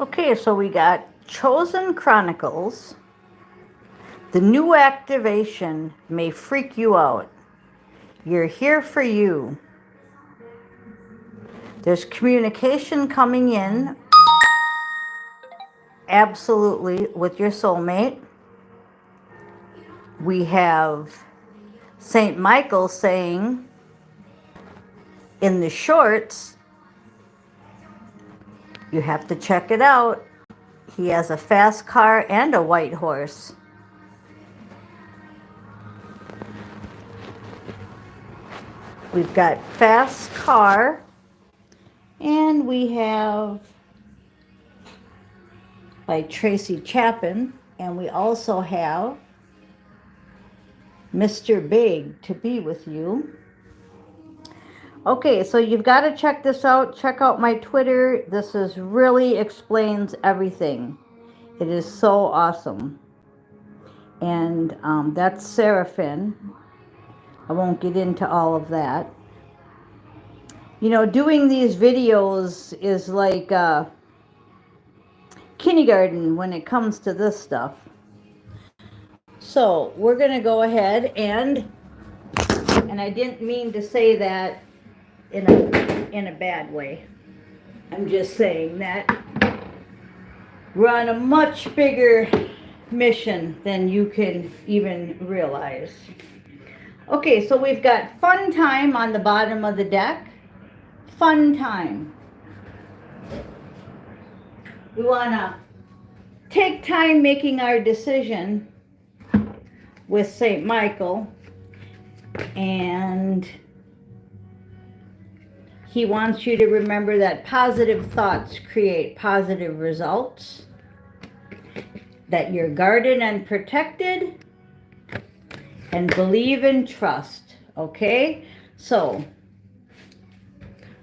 Okay, so we got Chosen Chronicles. The new activation may freak you out. You're here for you. There's communication coming in, absolutely, with your soulmate. We have St. Michael saying in the shorts, you have to check it out. He has a fast car and a white horse. We've got fast car, and we have by Tracy Chapin, and we also have Mr. Big to be with you. Okay, so you've got to check this out. Check out my Twitter. This is really explains everything. It is so awesome. And that's Seraphim. I won't get into all of that. You know, doing these videos is like kindergarten when it comes to this stuff. So we're going to go ahead and I didn't mean to say that in a bad way. I'm just saying that we're on a much bigger mission than you can even realize. Okay, so we've got fun time on the bottom of the deck. Fun time. We want to take time making our decision with St. Michael, and he wants you to remember that positive thoughts create positive results, that you're guarded and protected, and believe and trust. Okay? So,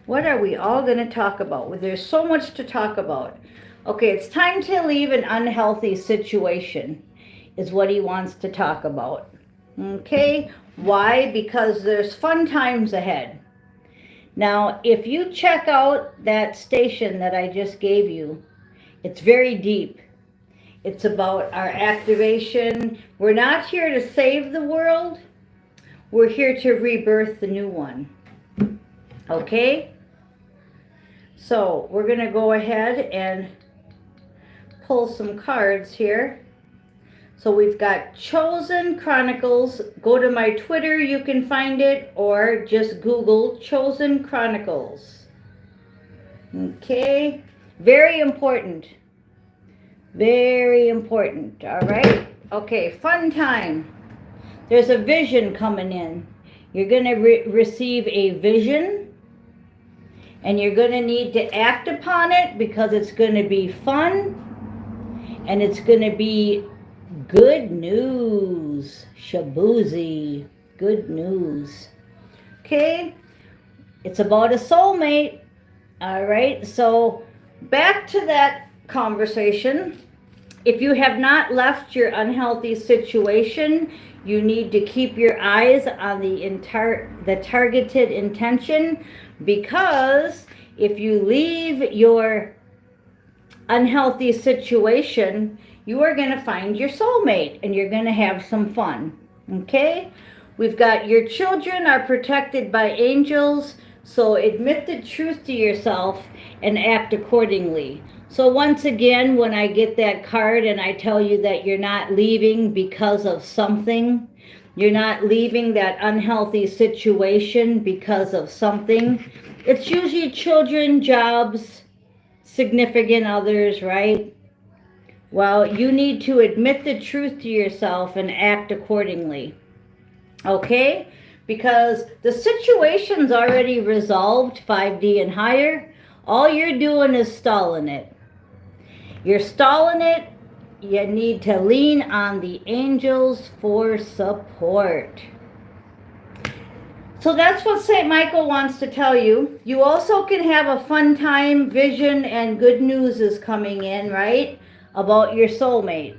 what are we all going to talk about? Well, there's so much to talk about. Okay, it's time to leave an unhealthy situation, is what he wants to talk about. Okay? Why? Because there's fun times ahead. Now, if you check out that station that I just gave you, it's very deep. It's about our activation. We're not here to save the world. We're here to rebirth the new one. Okay? So, we're going to go ahead and pull some cards here. So we've got Chosen Chronicles. Go to my Twitter, you can find it, or just Google Chosen Chronicles. Okay, very important. Very important, all right? Okay, fun time. There's a vision coming in. You're going to receive a vision, and you're going to need to act upon it because it's going to be fun, and it's going to be good news. Shabuzi. Good news. Okay? It's about a soulmate. All right? So, back to that conversation. If you have not left your unhealthy situation, you need to keep your eyes on the targeted intention, because if you leave your unhealthy situation, you are going to find your soulmate and you're going to have some fun. Okay? We've got your children are protected by angels, so admit the truth to yourself and act accordingly. So once again, when I get that card and I tell you that you're not leaving because of something, you're not leaving that unhealthy situation because of something, it's usually children, jobs, significant others, right? Well, you need to admit the truth to yourself and act accordingly. Okay? Because the situation's already resolved, 5D and higher. All you're doing is stalling it. You're stalling it. You need to lean on the angels for support. So that's what St. Michael wants to tell you. You also can have a fun time, vision, and good news is coming in, right? About your soulmate.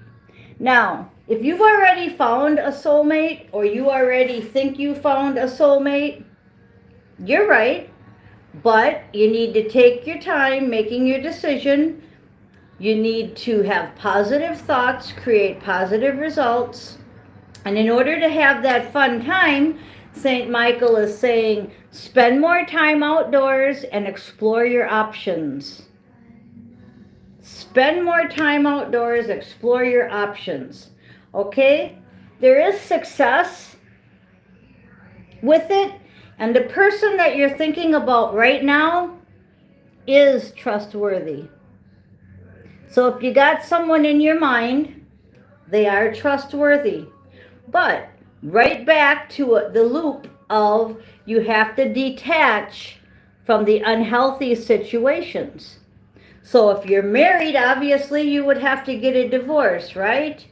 Now, if you've already found a soulmate, or you already think you found a soulmate, you're right. But you need to take your time making your decision. You need to have positive thoughts, create positive results. And in order to have that fun time, St. Michael is saying, spend more time outdoors and explore your options. Spend more time outdoors, explore your options. Okay? There is success with it, and the person that you're thinking about right now is trustworthy. So if you got someone in your mind, they are trustworthy. But right back to the loop of you have to detach from the unhealthy situations. So if you're married, obviously you would have to get a divorce, right?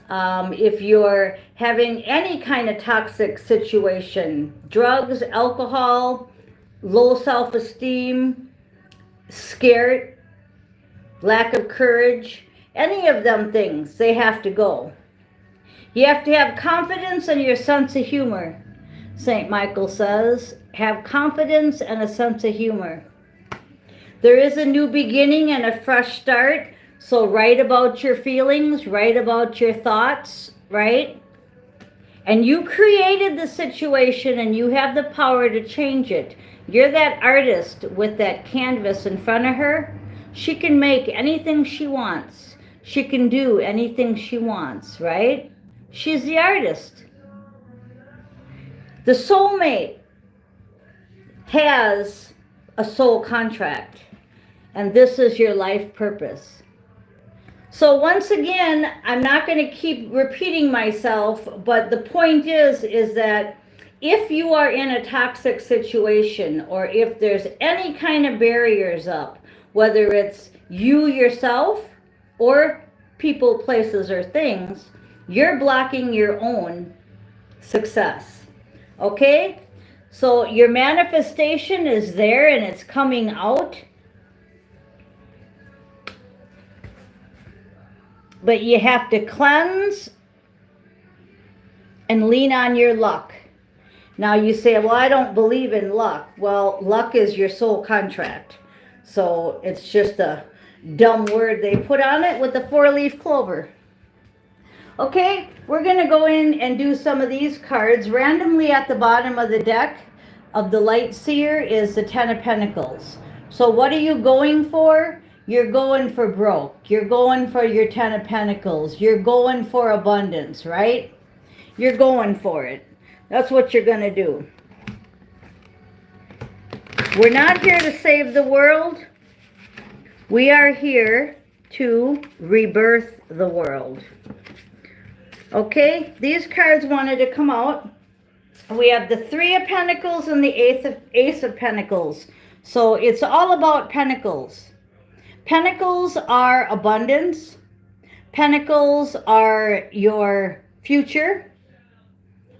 If you're having any kind of toxic situation, drugs, alcohol, low self-esteem, scared, lack of courage, any of them things, they have to go. You have to have confidence in your sense of humor, St. Michael says. Have confidence and a sense of humor. There is a new beginning and a fresh start. So write about your feelings, write about your thoughts, right? And you created the situation and you have the power to change it. You're that artist with that canvas in front of her. She can make anything she wants. She can do anything she wants, right? She's the artist. The soulmate has a soul contract, and this is your life purpose. So once again, I'm not going to keep repeating myself, but the point is that if you are in a toxic situation, or if there's any kind of barriers up, whether it's you yourself or people, places, or things, you're blocking your own success. Okay? So your manifestation is there and it's coming out. But you have to cleanse and lean on your luck. Now you say, well, I don't believe in luck. Well, luck is your soul contract. So it's just a dumb word they put on it with the 4-leaf clover. Okay, we're going to go in and do some of these cards. Randomly at the bottom of the deck of the Light Seer is the 10 of Pentacles. So what are you going for? You're going for broke. You're going for your 10 of Pentacles. You're going for abundance, right? You're going for it. That's what you're going to do. We're not here to save the world. We are here to rebirth the world. Okay, these cards wanted to come out. We have the 3 of Pentacles and the Ace of Pentacles. So it's all about Pentacles. Pentacles are abundance. Pentacles are your future.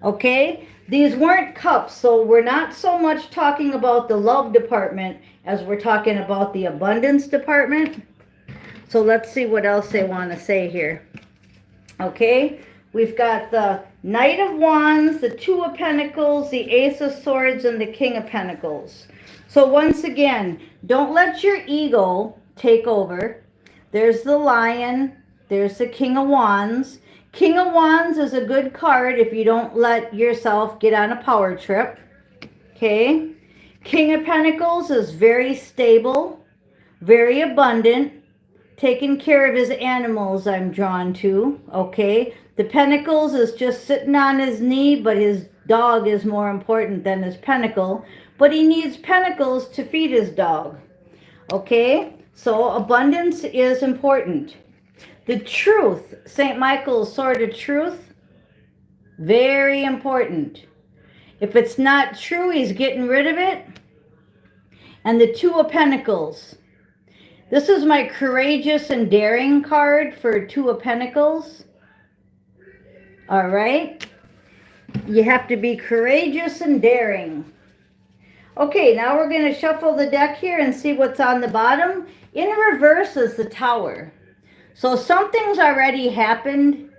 Okay? These weren't cups, so we're not so much talking about the love department as we're talking about the abundance department. So let's see what else they want to say here. Okay? We've got the Knight of Wands, the 2 of Pentacles, the Ace of Swords, and the King of Pentacles. So once again, don't let your ego take over. There's the Lion. There's the King of Wands. King of Wands is a good card if you don't let yourself get on a power trip. Okay? King of Pentacles is very stable, very abundant, taking care of his animals, I'm drawn to. Okay? The Pentacles is just sitting on his knee, but his dog is more important than his pentacle. But he needs pentacles to feed his dog. Okay? So abundance is important. The truth, St. Michael's sword of truth, very important. If it's not true, he's getting rid of it. And the 2 of Pentacles. This is my courageous and daring card for 2 of Pentacles. All right. You have to be courageous and daring. Okay, now we're going to shuffle the deck here and see what's on the bottom. In reverse is the Tower. So something's already happened.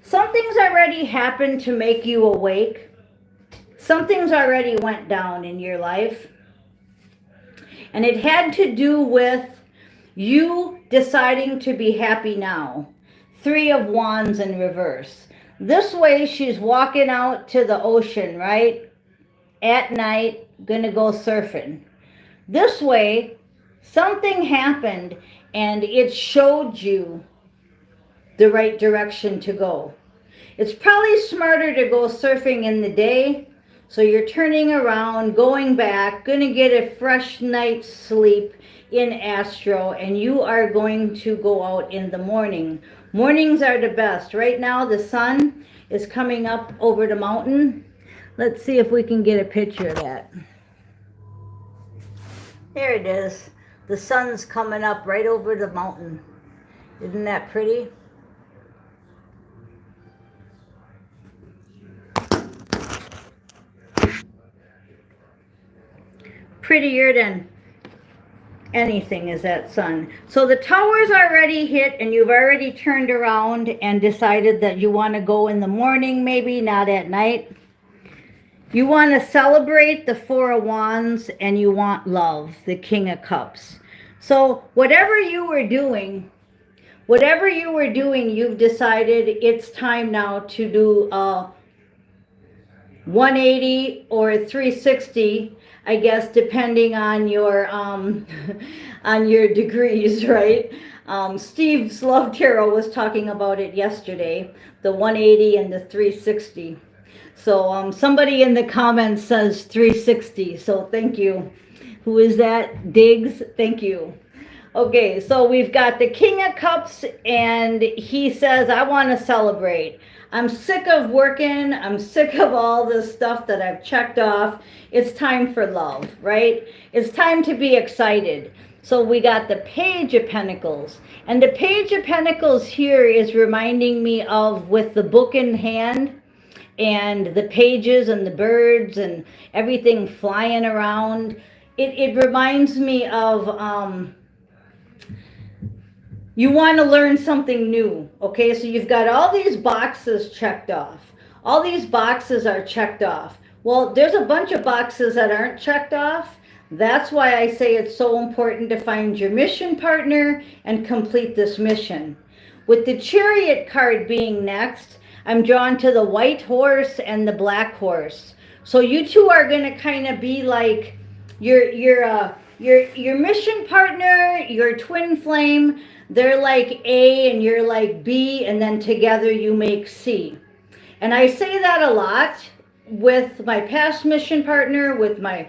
Something's already happened to make you awake. Something's already went down in your life. And it had to do with You deciding to be happy now. Three of Wands in reverse. This way, she's walking out to the ocean, right? At night, gonna go surfing. This way, something happened and it showed you the right direction to go. It's probably smarter to go surfing in the day. So you're turning around, going back, gonna get a fresh night's sleep in Astro, and you are going to go out in the morning. Mornings are the best. Right now the sun is coming up over the mountain. Let's see if we can get a picture of that. There it is. The sun's coming up right over the mountain. Isn't that pretty? Prettier than anything is that sun. So the tower's already hit and you've already turned around and decided that you want to go in the morning, maybe not at night. You want to celebrate the Four of Wands and you want love, the King of Cups. So whatever you were doing, you've decided it's time now to do a 180 or 360, I guess, depending on your on your degrees, right? Steve's Love Tarot was talking about it yesterday, the 180 and the 360. So somebody in the comments says 360, so thank you. Who is that? Diggs, thank you. Okay, so we've got the King of Cups, and he says, I want to celebrate. I'm sick of working. I'm sick of all this stuff that I've checked off. It's time for love, right? It's time to be excited. So we got the Page of Pentacles. And the Page of Pentacles here is reminding me of, with the book in hand, and the pages and the birds and everything flying around. It reminds me of... you want to learn something new, okay? So you've got all these boxes checked off. All these boxes are checked off. Well, there's a bunch of boxes that aren't checked off. That's why I say it's so important to find your mission partner and complete this mission. With the Chariot card being next, I'm drawn to the white horse and the black horse. So you two are going to kind of be like your mission partner, your twin flame. They're like A and you're like B, and then together you make C. And I say that a lot with my past mission partner, with my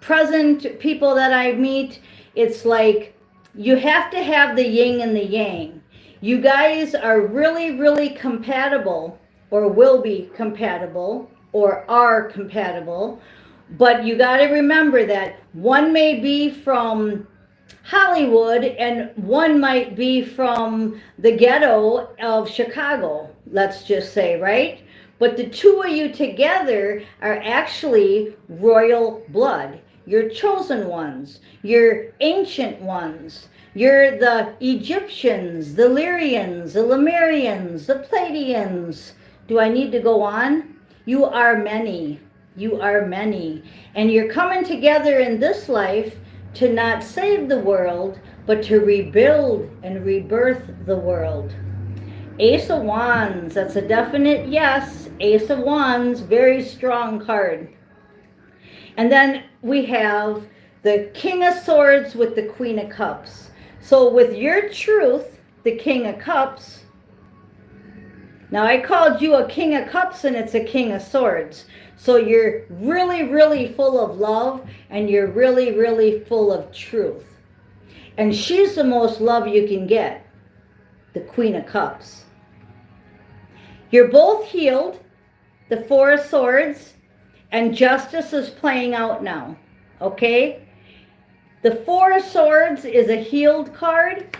present people that I meet. It's like you have to have the yin and the yang. You guys are really, really compatible, or will be compatible, or are compatible. But you got to remember that one may be from Hollywood and one might be from the ghetto of Chicago, let's just say, right? But the two of you together are actually royal blood. You're chosen ones. You're ancient ones. You're the Egyptians, the Lyrians, the Lemurians, the Pleiadians. Do I need to go on? You are many. You are many. And you're coming together in this life to not save the world, but to rebuild and rebirth the world. Ace of Wands, that's a definite yes. Ace of Wands, very strong card. And then we have the King of Swords with the Queen of Cups. So with your truth, the King of Cups, now I called you a King of Cups and it's a King of Swords. So you're really, really full of love and you're really, really full of truth. And she's the most love you can get, the Queen of Cups. You're both healed, the Four of Swords, and justice is playing out now, okay? The Four of Swords is a healed card.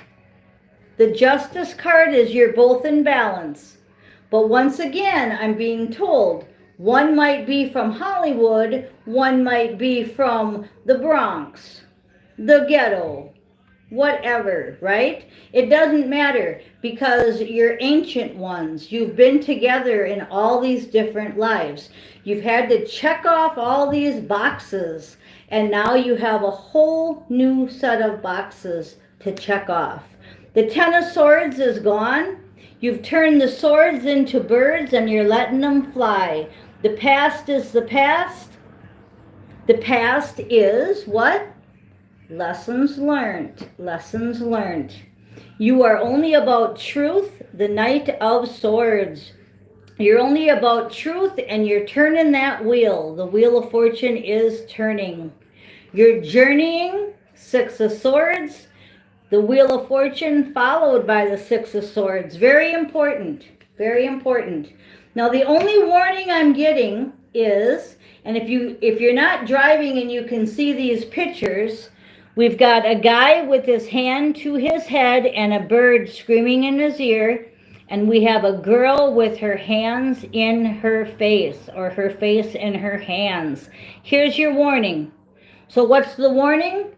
The Justice card is you're both in balance. But once again, I'm being told, one might be from Hollywood, one might be from the Bronx, the ghetto, whatever, right? It doesn't matter because you're ancient ones. You've been together in all these different lives. You've had to check off all these boxes, and now you have a whole new set of boxes to check off. The Ten of Swords is gone. You've turned the swords into birds and you're letting them fly. The past is the past. The past is what? Lessons learned. Lessons learned. You are only about truth, the Knight of Swords. You're only about truth and you're turning that wheel. The Wheel of Fortune is turning. You're journeying, Six of Swords, the Wheel of Fortune followed by the Six of Swords. Very important. Very important. Now the only warning I'm getting is, and if you're not driving and you can see these pictures, we've got a guy with his hand to his head and a bird screaming in his ear. And we have a girl with her hands in her face, or her face in her hands. Here's your warning. So what's the warning?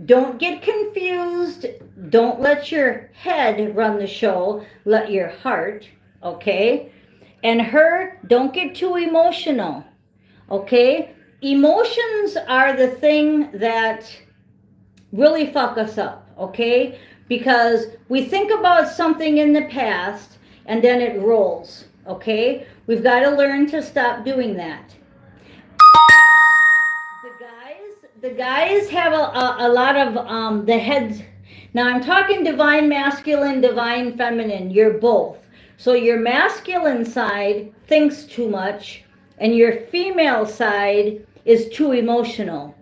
Don't get confused. Don't let your head run the show. Let your heart, okay? And her, don't get too emotional, okay? Emotions are the thing that really fuck us up, okay? Because we think about something in the past and then it rolls, okay? We've got to learn to stop doing that. The guys have a lot of the heads. Now I'm talking divine masculine, divine feminine. You're both. So your masculine side thinks too much and your female side is too emotional.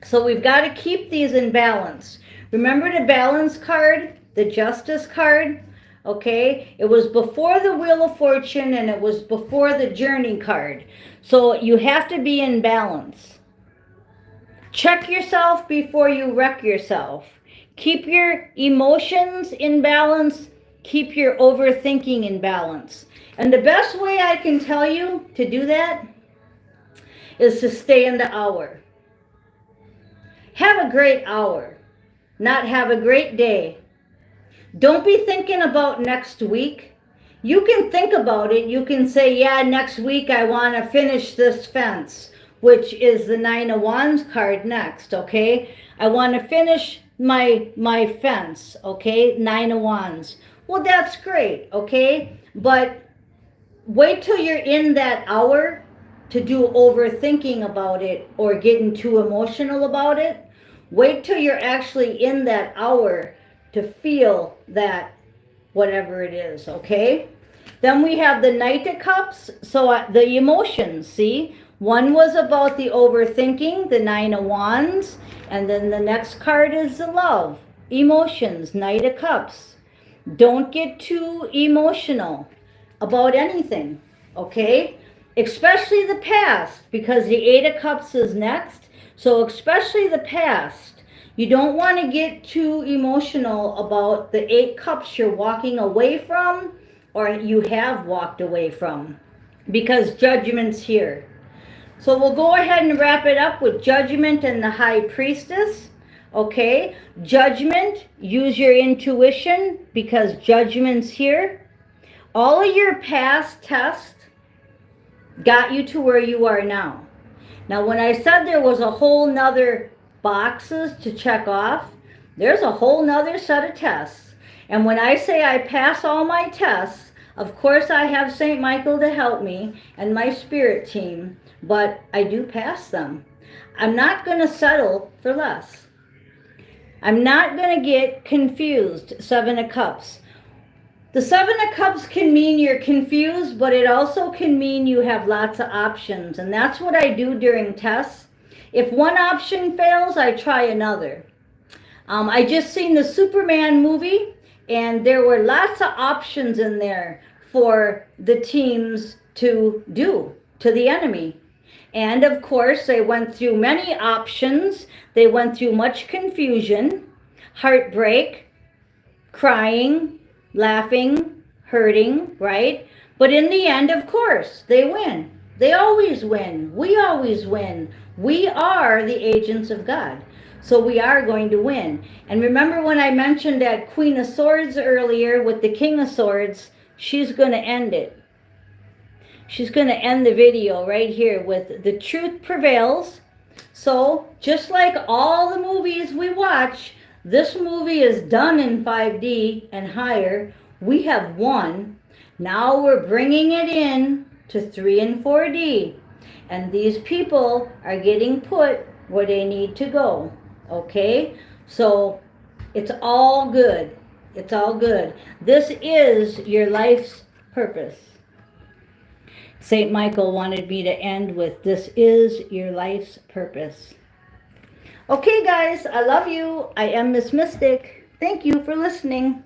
So we've got to keep these in balance. Remember the balance card, the justice card? Okay, it was before the Wheel of Fortune and it was before the journey card. So you have to be in balance. Check yourself before you wreck yourself. Keep your emotions in balance. Keep your overthinking in balance. And the best way I can tell you to do that is to stay in the hour. Have a great hour. Not have a great day. Don't be thinking about next week. You can think about it. You can say, yeah, next week I want to finish this fence, which is the Nine of Wands card next, okay? I want to finish my fence, okay? Nine of Wands. Well, that's great, okay? But wait till you're in that hour to do overthinking about it or getting too emotional about it. Wait till you're actually in that hour to feel that whatever it is, okay? Then we have the Knight of Cups. So the emotions, see? One was about the overthinking, the Nine of Wands. And then the next card is the love, emotions, Knight of Cups. Don't get too emotional about anything, okay? Especially the past, because the Eight of Cups is next. So especially the past, you don't want to get too emotional about the 8 cups you're walking away from or you have walked away from, because judgment's here. So we'll go ahead and wrap it up with Judgment and the High Priestess. Okay, Judgment, use your intuition because Judgment's here. All of your past tests got you to where you are now. Now, when I said there was a whole nother boxes to check off, there's a whole nother set of tests. And when I say I pass all my tests, of course I have St. Michael to help me and my spirit team, but I do pass them. I'm not going to settle for less. I'm not going to get confused. Seven of Cups. The Seven of Cups can mean you're confused, but it also can mean you have lots of options. And that's what I do during tests. If one option fails, I try another. I just seen the Superman movie, and there were lots of options in there for the teams to do to the enemy. And of course, they went through many options. They went through much confusion, heartbreak, crying, laughing, hurting, right? But in the end, of course, they win. They always win. We always win. We are the agents of God. So we are going to win. And remember when I mentioned that Queen of Swords earlier with the King of Swords, she's going to end it. She's going to end the video right here with the truth prevails. So just like all the movies we watch, This movie is done in 5D and higher. We have won. Now we're bringing it in to 3 and 4D. And these people are getting put where they need to go. Okay? So it's all good. It's all good. This is your life's purpose. St. Michael wanted me to end with, this is your life's purpose. Okay, guys, I love you. I am Miss Mystic. Thank you for listening.